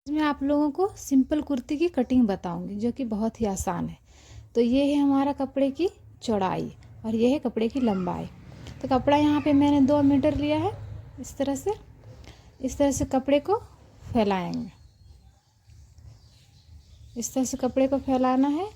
मैं आप लोगों को सिंपल कुर्ती की कटिंग बताऊंगी जो कि बहुत ही आसान है। तो ये है हमारा कपड़े की चौड़ाई और ये है कपड़े की लंबाई। तो कपड़ा यहाँ पे मैंने 2 मीटर लिया है। इस तरह से कपड़े को फैलाएंगे। इस तरह से कपड़े को फैलाना है।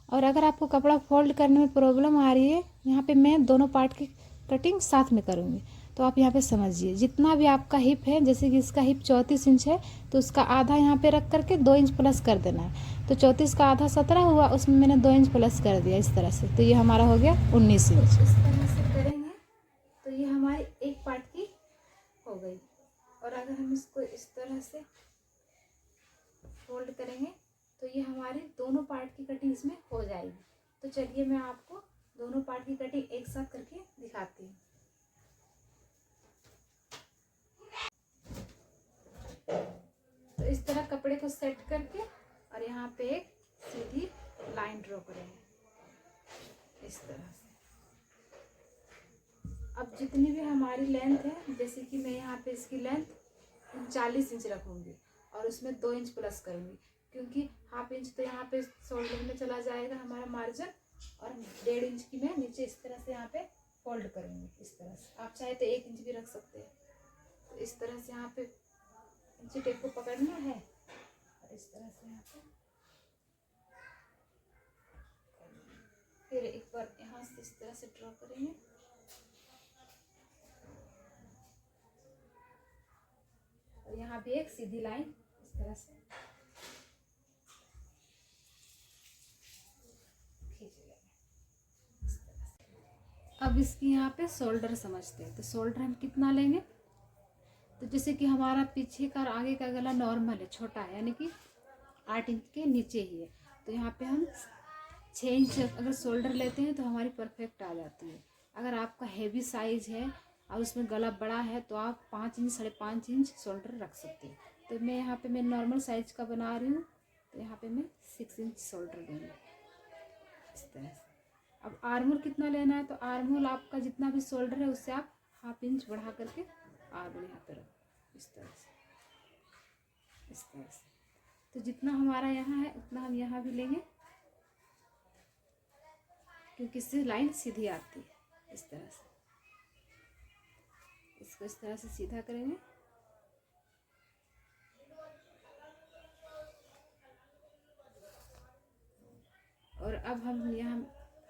और अगर आपको कपड़ा फोल्ड करने में प्रॉब्लम आ रही है, यहाँ पे मैं दोनों पार्ट की कटिंग साथ में करूँगी, तो आप यहाँ पे समझिए। जितना भी आपका हिप है, जैसे कि इसका हिप 34 इंच है, तो उसका आधा यहाँ पे रख करके 2 इंच प्लस कर देना है। तो 34 का आधा 17 हुआ, उसमें मैंने 2 इंच प्लस कर दिया इस तरह से। तो ये हमारा हो गया 19 इंच। इस तरह से करेंगे तो ये हमारी एक पार्ट की हो गई। और अगर हम इसको इस तरह से फोल्ड करेंगे तो ये हमारी दोनों पार्ट की कटिंग इसमें हो जाएगी। तो चलिए मैं आपको दोनों पार्ट की कटिंग एक साथ करके दिखाती हूँ। तो इस तरह कपड़े को सेट करके और यहाँ पे एक सीधी लाइन ड्रॉ करेंगे इस तरह से। अब जितनी भी हमारी लेंथ है, जैसे कि मैं यहाँ पे इसकी लेंथ 40 इंच रखूँगी और उसमें 2 इंच प्लस करूँगी, क्योंकि हाफ इंच तो यहाँ पे शोल्डर में चला जाएगा हमारा मार्जिन, और 1.5 इंच की मैं नीचे इस तरह से यहाँ पे फोल्ड करूँगी इस तरह से। आप चाहे तो 1 इंच भी रख सकते हैं। तो इस तरह से यहाँ पे इंची टेप को पकड़ना है और इस तरह से यहाँ पे फिर एक बार यहाँ से इस तरह से ड्रॉ करेंगे। और यहाँ भी एक सीधी लाइन इस तरह से खींच लेंगे इस तरह से। अब इसकी यहाँ पे शोल्डर समझते हैं। तो शोल्डर हम कितना लेंगे, तो जैसे कि हमारा पीछे का और आगे का गला नॉर्मल है, छोटा है, यानी कि 8 इंच के नीचे ही है। तो यहाँ पे हम 6 इंच अगर शोल्डर लेते हैं तो हमारी परफेक्ट आ जाती है। अगर आपका हेवी साइज है और उसमें गला बड़ा है तो आप 5 इंच 5.5 इंच शोल्डर रख सकते हैं। तो मैं यहाँ पे मैं नॉर्मल साइज का बना रही हूँ, तो यहाँ पे मैं 6 इंच शोल्डर लूँगी इस तरह से। अब आर्मोल कितना लेना है, तो आर्मोल आपका जितना भी शोल्डर है उससे आप हाफ इंच बढ़ा करके आर्मोल यहाँ पे रखो इस तरह से, इस तरह से। तो जितना हमारा यहाँ है उतना हम यहाँ भी लेंगे, क्योंकि इससे लाइन सीधी आती है इस तरह से। इसको इस तरह से सीधा करेंगे। और अब हम यहाँ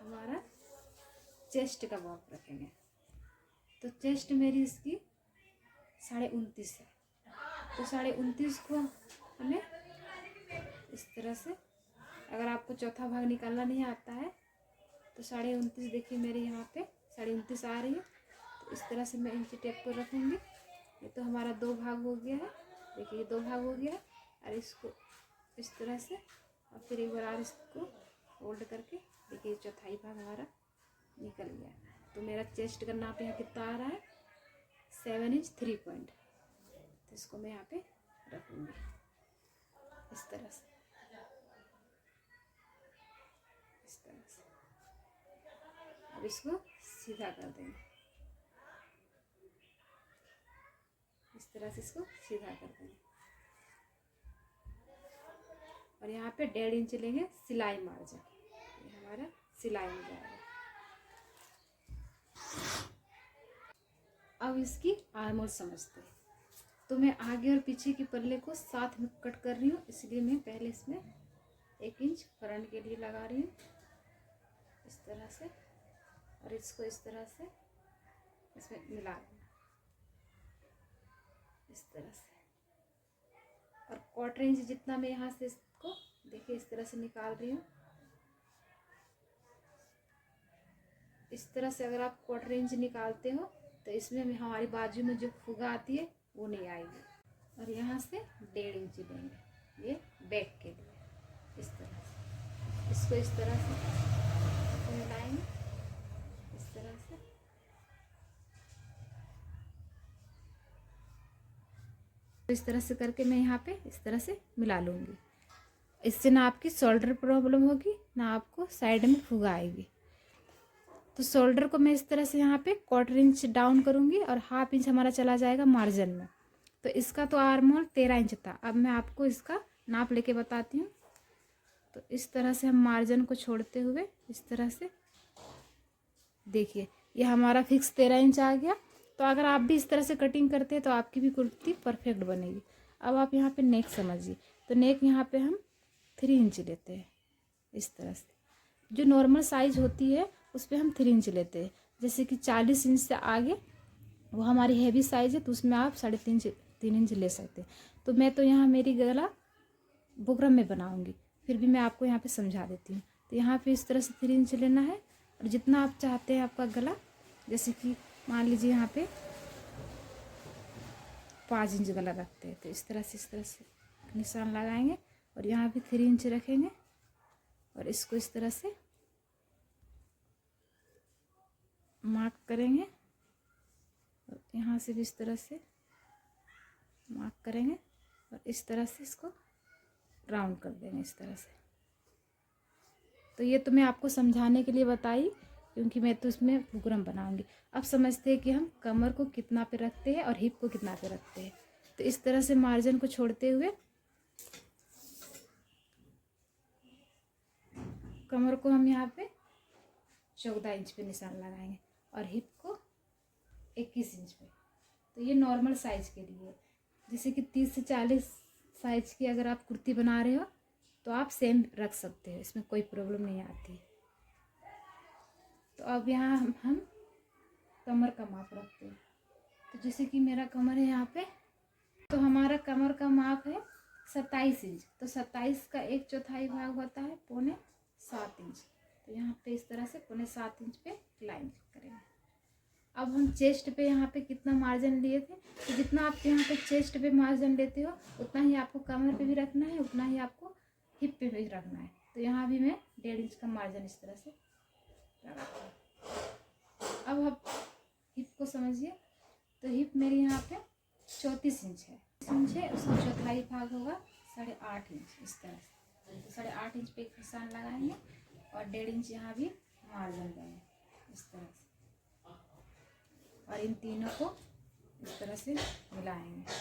हमारा चेस्ट का माप रखेंगे। तो चेस्ट मेरी इसकी 29.5 है। तो 29.5 को हमें इस तरह से, अगर आपको चौथा भाग निकालना नहीं आता है तो 29.5 देखिए मेरे यहाँ पे 29.5 आ रही है। तो इस तरह से मैं इंची टेप को रखूँगी। ये तो हमारा 2 भाग हो गया है, देखिए ये 2 भाग हो गया है। और इसको इस तरह से और फिर एक बार और इसको फोल्ड करके देखिए चौथाई भाग हमारा निकल गया। तो मेरा चेस्ट का नाप यहाँ कितना आ रहा है, 7 इंच 3 पॉइंट। तो इसको मैं यहाँ पे रखूँगी इस तरह से, इस तरह से। अब इसको सीधा कर देंगे इस तरह से, इसको सीधा कर देंगे। और यहाँ पे 1.5 इंच लेंगे सिलाई मार्जिन, ये हमारा सिलाई हो जाएगा। अब इसकी आर्मोल समझते हैं। तो मैं आगे और पीछे की पल्ले को साथ में कट कर रही हूँ, इसलिए मैं पहले इसमें 1 इंच फ्रंट के लिए लगा रही हूँ इस तरह से। और इसको इस तरह से इसमें मिला देना इस तरह से। और 1/4 इंच जितना मैं यहाँ से इसको देखिए इस तरह से निकाल रही हूँ। इस तरह से अगर आप 1/4 इंच निकालते हो तो इसमें हमारी बाजू में जो फुगा आती है वो नहीं आएगी। और यहाँ से 1.5 इंच लेंगे ये बैक के लिए इस तरह से। इसको इस तरह से मिलाएंगे इस तरह से। तो इस तरह से करके मैं यहाँ पे इस तरह से मिला लूँगी। इससे ना आपकी शोल्डर प्रॉब्लम होगी, ना आपको साइड में फुगा आएगी। तो शोल्डर को मैं इस तरह से यहाँ पे 1/4 इंच डाउन करूँगी और हाफ इंच हमारा चला जाएगा मार्जिन में। तो इसका तो आर्म होल 13 इंच था। अब मैं आपको इसका नाप लेके बताती हूँ। तो इस तरह से हम मार्जिन को छोड़ते हुए इस तरह से देखिए, ये हमारा फिक्स 13 इंच आ गया। तो अगर आप भी इस तरह से कटिंग करते हैं तो आपकी भी कुर्ती परफेक्ट बनेगी। अब आप यहाँ पे नेक समझिए। तो नेक यहाँ पे हम 3 इंच लेते हैं इस तरह से। जो नॉर्मल साइज होती है उस पर हम 3 इंच लेते हैं। जैसे कि 40 इंच से आगे वो हमारी हैवी साइज है, तो उसमें आप 3.5 इंच ले सकते हैं। तो मैं तो यहाँ मेरी गला बुकरम में बनाऊंगी, फिर भी मैं आपको यहाँ पे समझा देती हूँ। तो यहाँ पे इस तरह से 3 इंच लेना है, और जितना आप चाहते हैं आपका गला, जैसे कि मान लीजिए यहाँ पे 5 इंच गला रखते हैं, तो इस तरह से निशान लगाएंगे और यहाँ भी 3 इंच रखेंगे और इसको इस तरह से मार्क करेंगे। और यहाँ से भी इस तरह से मार्क करेंगे और इस तरह से इसको राउंड कर देंगे इस तरह से। तो ये तो मैं आपको समझाने के लिए बताई, क्योंकि मैं तो इसमें बुकरम बनाऊंगी। अब समझते हैं कि हम कमर को कितना पे रखते हैं और हिप को कितना पे रखते हैं। तो इस तरह से मार्जिन को छोड़ते हुए कमर को हम यहाँ पे 14 इंच पे निशान लगाएंगे और हिप को 21 इंच पे। तो ये नॉर्मल साइज के लिए। जैसे कि 30 से 40 साइज की अगर आप कुर्ती बना रहे हो तो आप सेम रख सकते हो, इसमें कोई प्रॉब्लम नहीं आती। तो अब यहाँ हम कमर का माप रखते हैं। तो जैसे कि मेरा कमर है यहाँ पे, तो हमारा कमर का माप है 27 इंच। तो 27 का 1/4 भाग होता है 7.25 इंच। तो यहाँ पे इस तरह से 7.25 इंच पे लाइन करेंगे। अब हम चेस्ट पे यहाँ पे कितना मार्जिन लिए थे, तो जितना आप यहाँ पे चेस्ट पे मार्जिन लेते हो उतना ही आपको कमर पे भी रखना है, उतना ही आपको हिप पे भी रखना है। तो यहाँ भी मैं 1.5 इंच का मार्जिन इस तरह से लगाती हूँ। अब आप हिप को समझिए। तो हिप मेरी यहाँ पे 34 इंच है, उसका 1/4 भाग होगा 8.5 इंच इस तरह से। तो 8.5 इंच पे एक निशान लगाएंगे और 1.5 इंच यहाँ भी मार्जिन देंगे इस तरह से, और इन तीनों को इस तरह से मिलाएंगे।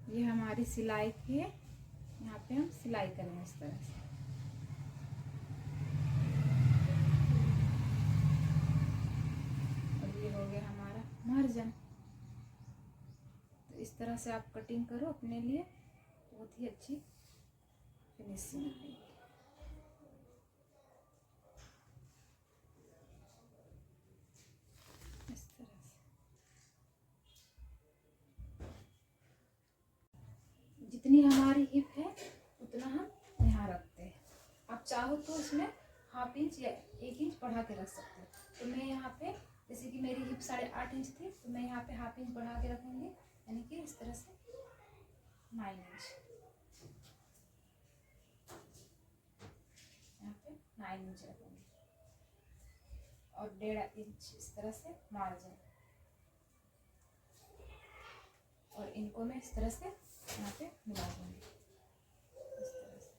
ये हमारी सिलाई की है, यहाँ पे हम सिलाई करेंगे इस तरह से। और ये हो गया हमारा मार्जिन। तो इस तरह से आप कटिंग करो अपने लिए, बहुत ही अच्छी फिनिशिंग आएगी। इस तरह से जितनी हमारी हिप है उतना हम यहाँ रखते हैं। आप चाहो तो इसमें 1/2 इंच या 1 इंच बढ़ा के रख सकते हो। तो मैं यहाँ पे, जैसे कि मेरी हिप 8.5 इंच थी, तो मैं यहाँ पे 1/2 इंच बढ़ा के रखूँगी, यानी कि इस तरह से 9 इंच। यहाँ पे 9 इंच रखूँगी और 1.5 इंच इस तरह से मार्जिन, और इनको मैं इस तरह से यहाँ पे मिला दूँगी इस तरह से।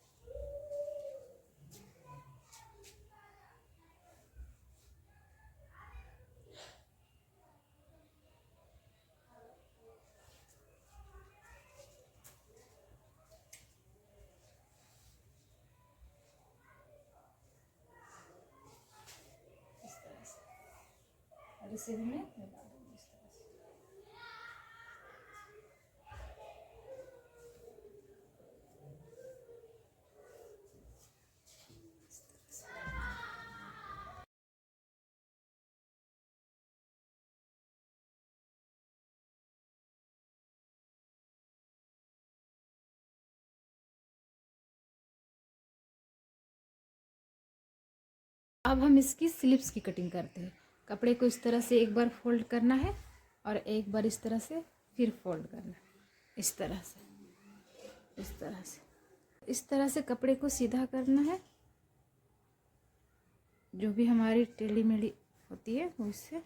और इसे भी मैं मिला दूँगी इस तरह से। अब हम इसकी स्लिप्स की कटिंग करते हैं। कपड़े को इस तरह से एक बार फोल्ड करना है और एक बार इस तरह से फिर फोल्ड करना है, इस तरह से, इस तरह से कपड़े को सीधा करना है। जो भी हमारी टेढ़ी मेढ़ी होती है वो इससे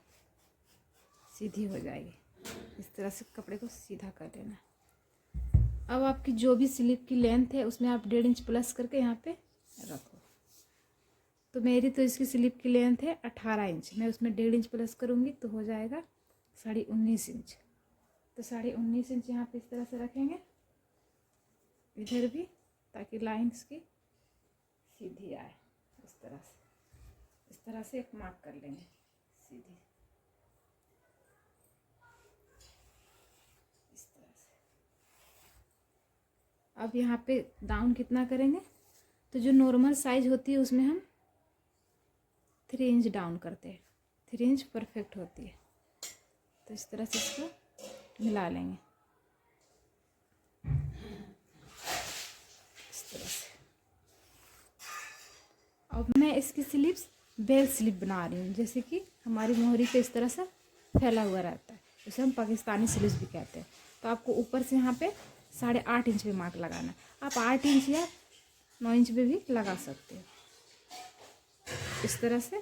सीधी हो जाएगी। इस तरह से कपड़े को सीधा कर देना है। अब आपकी जो भी स्लिप की लेंथ है उसमें आप 1.5 इंच प्लस करके यहाँ पे रखो। तो तो मेरी तो इसकी स्लीव की लेंथ है 18 इंच, मैं उसमें 1.5 इंच प्लस करूँगी तो हो जाएगा 19.5 इंच। तो 19.5 इंच यहाँ पे इस तरह से रखेंगे, इधर भी, ताकि लाइन्स की सीधी आए। इस तरह से एक मार्क कर लेंगे सीधी, इस तरह से। अब यहाँ पे डाउन कितना करेंगे, तो जो नॉर्मल साइज होती है उसमें हम 3 इंच डाउन करते हैं, 3 इंच परफेक्ट होती है। तो इस तरह से इसको मिला लेंगे, इस तरह से। अब मैं इसकी स्लीव्स बेल स्लीव बना रही हूँ, जैसे कि हमारी मोहरी पे इस तरह से फैला हुआ रहता है, उसे हम पाकिस्तानी स्लीव्स भी कहते हैं। तो आपको ऊपर से यहाँ पे 8.5 इंच पे मार्क लगाना है। आप 8 इंच या 9 इंच पे भी लगा सकते हो, इस तरह से।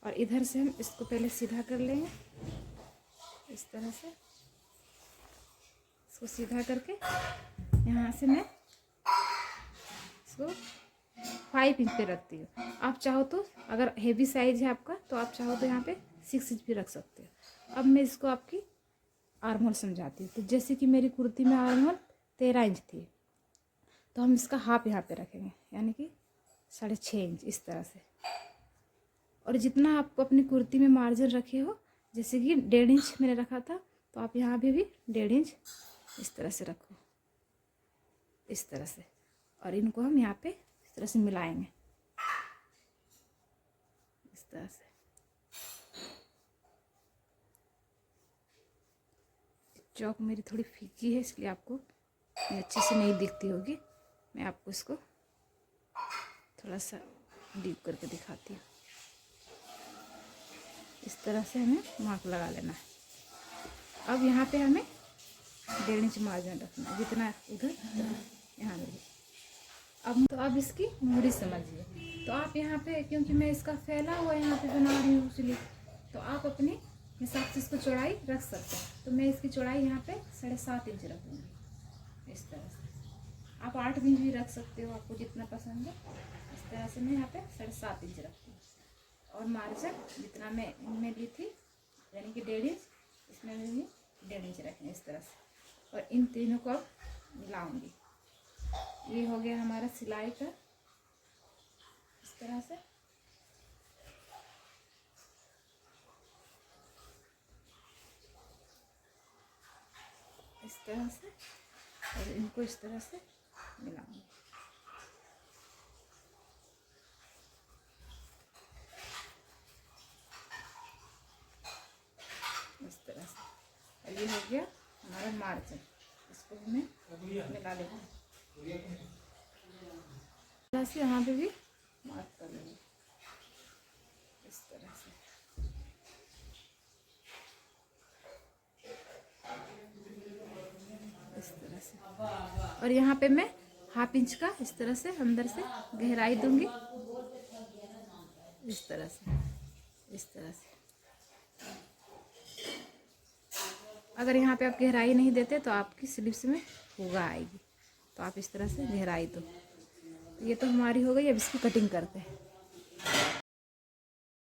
और इधर से हम इसको पहले सीधा कर लेंगे, इस तरह से इसको सीधा करके यहाँ से मैं इसको 5 इंच पे रखती हूँ। आप चाहो तो, अगर हेवी साइज है आपका, तो आप चाहो तो यहाँ पे 6 इंच भी रख सकते हो। अब मैं इसको आपकी आर्म होल समझाती हूँ। तो जैसे कि मेरी कुर्ती में आर्म होल 13 इंच थी, तो हम इसका हाफ यहाँ पे रखेंगे, यानी कि 6.5 इंच, इस तरह से। और जितना आप अपनी कुर्ती में मार्जिन रखे हो, जैसे कि 1.5 इंच मैंने रखा था, तो आप यहाँ पे भी 1.5 इंच इस तरह से रखो, इस तरह से। और इनको हम यहाँ पे इस तरह से मिलाएंगे, इस तरह से। चौक मेरी थोड़ी फीकी है, इसलिए आपको अच्छे से नहीं दिखती होगी। मैं आपको इसको थोड़ा सा डीप करके दिखाती हूँ। इस तरह से हमें मार्क लगा लेना है। अब यहाँ पे हमें 1.5 इंच मार्जिन रखना है, जितना उधर यहाँ भी। अब इसकी मोहरी समझिए। तो आप यहाँ पे, क्योंकि मैं इसका फैला हुआ यहाँ पे बना रही हूँ इसलिए, तो आप अपने हिसाब से इसको चौड़ाई रख सकते हैं। तो मैं इसकी चौड़ाई यहाँ पे 7.5 इंच रखूँगी, इस तरह से। आप 8 इंच भी रख सकते हो, आपको जितना पसंद है। इस तरह से मैं यहाँ पे 7.5 इंच रखती हूँ। और मार्जिन जितना मैं ली थी, यानी कि 1.5 इंच, इसमें भी 1.5 इंच रखें, इस तरह से। और इन तीनों को अब मिलाऊंगी। ये हो गया हमारा सिलाई का, इस तरह से। इस तरह से, और इनको इस तरह से मिलाऊंगी, इस तरह से। और ये हो गया हमारा मार्जिन, इसको हमें मिला लेते हैं। तरह से यहाँ पे भी मार्क कर लेंगे, इस तरह से। इस तरह से। और यहाँ पे मैं 1/2 इंच का इस तरह से अंदर से गहराई दूंगी, इस तरह से, इस तरह से। अगर यहाँ पे आप गहराई नहीं देते तो आपकी स्लीव्स में होगा आएगी, तो आप इस तरह से गहराई दो। तो ये तो हमारी हो गई। अब इसकी कटिंग करते हैं।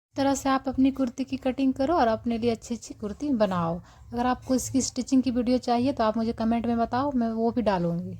इस तरह से आप अपनी कुर्ती की कटिंग करो और अपने लिए अच्छी अच्छी कुर्ती बनाओ। अगर आपको इसकी स्टिचिंग की वीडियो चाहिए तो आप मुझे कमेंट में बताओ, मैं वो भी डालूँगी।